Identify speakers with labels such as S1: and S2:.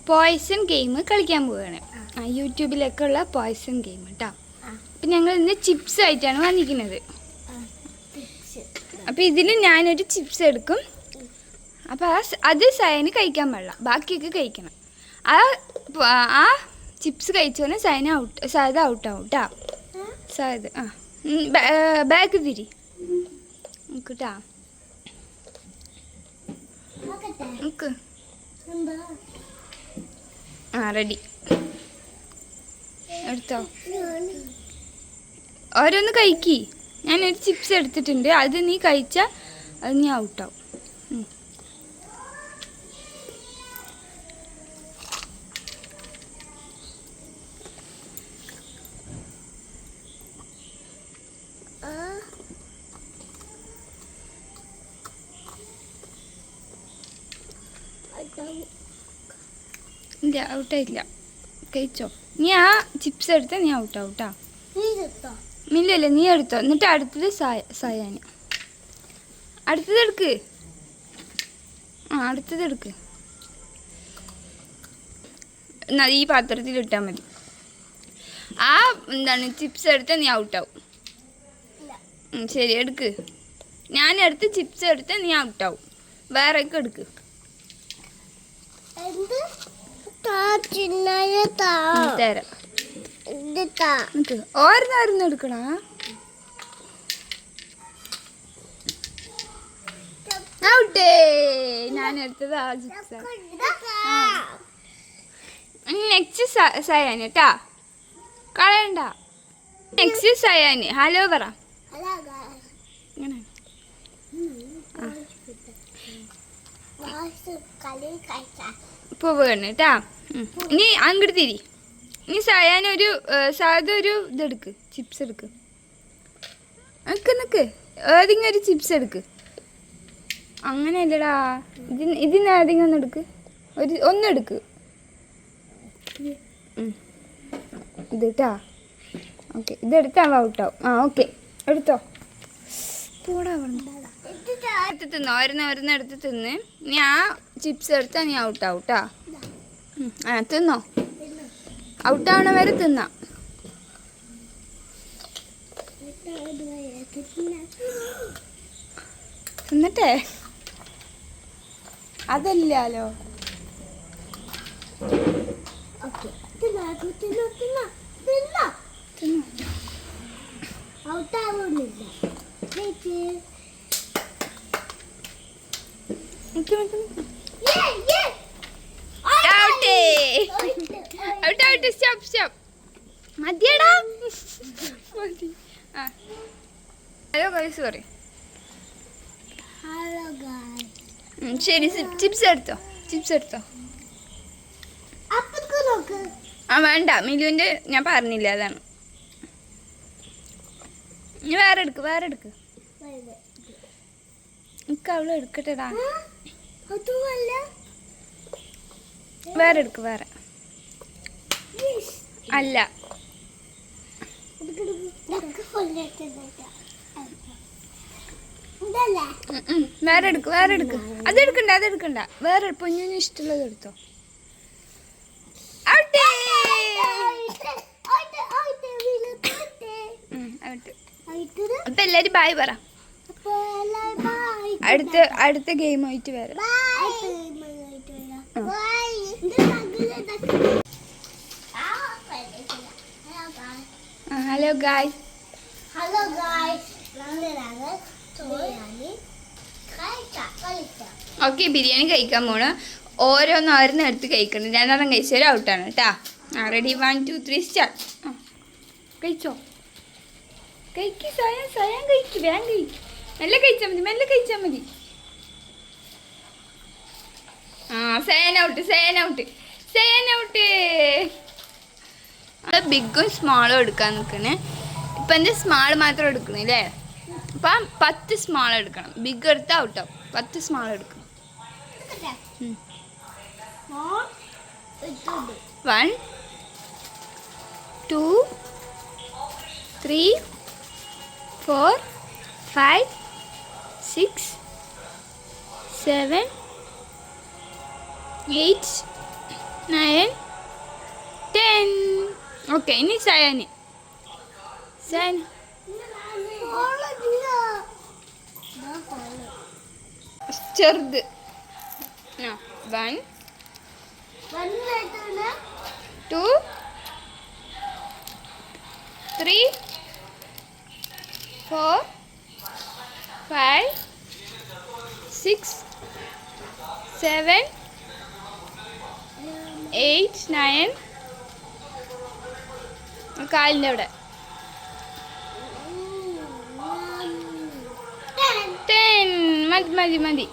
S1: Poison game കളിക്കാൻ പോവുകയാണ്. യൂട്യൂബിലൊക്കെ ഉള്ള പോയ്സൺ ഗെയിം കേട്ടോ. അപ്പം ഞങ്ങൾ ഇന്ന് ചിപ്സ് ആയിട്ടാണ് വന്നിരിക്കുന്നത്. അപ്പം ഇതിൽ ഞാനൊരു ചിപ്സ് എടുക്കും. അപ്പോൾ അത് സയന് കഴിക്കാൻ പാടില്ല, ബാക്കിയൊക്കെ കഴിക്കണം. ആ ചിപ്സ് കഴിച്ചോന്ന് സയദ് ഔട്ടാവും കേട്ടോ. സയദ് ബാഗ് തിരി കേട്ടാ. റെഡി എടുത്തോ. ഓരോന്ന് കഴിക്കി. ഞാനൊരു ചിപ്സ് എടുത്തിട്ടുണ്ട്, അത് നീ കഴിച്ചാൽ അത് നീ ഔട്ടാവും. ഇല്ല, ഔട്ടായില്ല. കഴിച്ചോ. നീ ആ ചിപ്സ് എടുത്താൽ നീ ഔട്ടാവും കേട്ടോ. ഇല്ലല്ലേ, നീ എടുത്തോ. എന്നിട്ട് അടുത്തത് സയാന്. അടുത്തത് എടുക്ക്. അടുത്തത് എടുക്ക്. എന്നാൽ ഈ പാത്രത്തിൽ ഇട്ടാൽ മതി. ചിപ്സ് എടുത്താൽ നീ ഔട്ടാവും. ശരി, എടുക്ക്. ഞാനെടുത്ത് ചിപ്സ് എടുത്താൽ നീ ഔട്ടാവും. വേറെയൊക്കെ എടുക്ക്. തരാം. ഓരോന്ന് എടുക്കണ. ഔട്ടേ. ഞാനെടുത്തത് ആ ചിപ്സ്. നെക്സ്റ്റ് സയാന് കേട്ടാ, കളയണ്ട. നെക്സ്റ്റ് സയാന്. ഹലോ പറ. പോവുകയാണ് കേട്ടാ. ഇനി അങ്ങോട്ട് തിരി. ഇനി സയാനൊരു സാധൊരു ഇതെടുക്ക്, ചിപ്സ് എടുക്ക്. നിക്ക് ഏതെങ്കിലും ഒരു ചിപ്സ് എടുക്ക്. അങ്ങനെയല്ലടാ, ഇതിന് ഏതെങ്കിലും ഒന്നെടുക്ക്. ഒന്നെടുക്ക് ഇത് കേട്ടാ. ഓക്കെ, ഇതെടുത്താൽ ഔട്ടാവും. ഓക്കെ, എടുത്തോ. പോടാ. എടുത്ത് തിന്നോ. ഓരോന്ന് എടുത്ത് തിന്ന്. നീ ആ ചിപ്സ് എടുത്താൽ നീ ഔട്ടാവും കേട്ടാ. തിന്നോ. ഔട്ടാവണ വരെ തിന്നാ. തിന്നട്ടെ. അതല്ലോ. മതിയടാ. ഹലോ ഗൈസ് പറ. ശരി, ചിപ്സ് എടുത്തോ. വേണ്ട, മിലുവിൻ്റെ ഞാൻ പറഞ്ഞില്ല, അതാണ്. നീ വേറെ എടുക്ക്. എനിക്ക് അവള് എടുക്കട്ടെടാ. വേറെ എടുക്ക്. വേറെ അല്ല, വേറെ എടുക്ക്. അതെടുക്കണ്ട. വേറെ പൊന്നിന് ഇഷ്ടമുള്ളത് എടുത്തോ. അപ്പൊ എല്ലാരും ബായ് പറ. അടുത്ത ഗെയിം ആയിട്ട് വരാം. Hello guys. ഓക്കെ, ബിരിയാണി കഴിക്കാൻ പോണ്. ഓരോന്ന് എടുത്ത് കഴിക്കണം. രണ്ടെണ്ണം കഴിച്ചാൽ ഔട്ടാണ് കേട്ടാ. Ready, 1 2 3 start. കഴിച്ചോ. സയാൻ കഴിക്ക്. വേഗം കഴിക്ക്. മെല്ലെ കഴിച്ചാൽ മതി. Cyan out. ബിഗും സ്മോളും എടുക്കാൻ നിൽക്കണേ. ഇപ്പം എൻ്റെ സ്മാൾ മാത്രം എടുക്കണേ അല്ലേ. അപ്പം 10 സ്മാൾ എടുക്കണം. ബിഗ് എടുത്താൽ ഔട്ടാവും. 10 സ്മാൾ എടുക്കണം. 1 2 3 4 5 6 7 8 9 10. ഓക്കെ, ഇനി സയാന്. സയാൻ ചെറുത്. 1 2 3 4 5 6 7 8 9. കാലിൻ്റെ അവിടെ 10. മതി മതി മതി.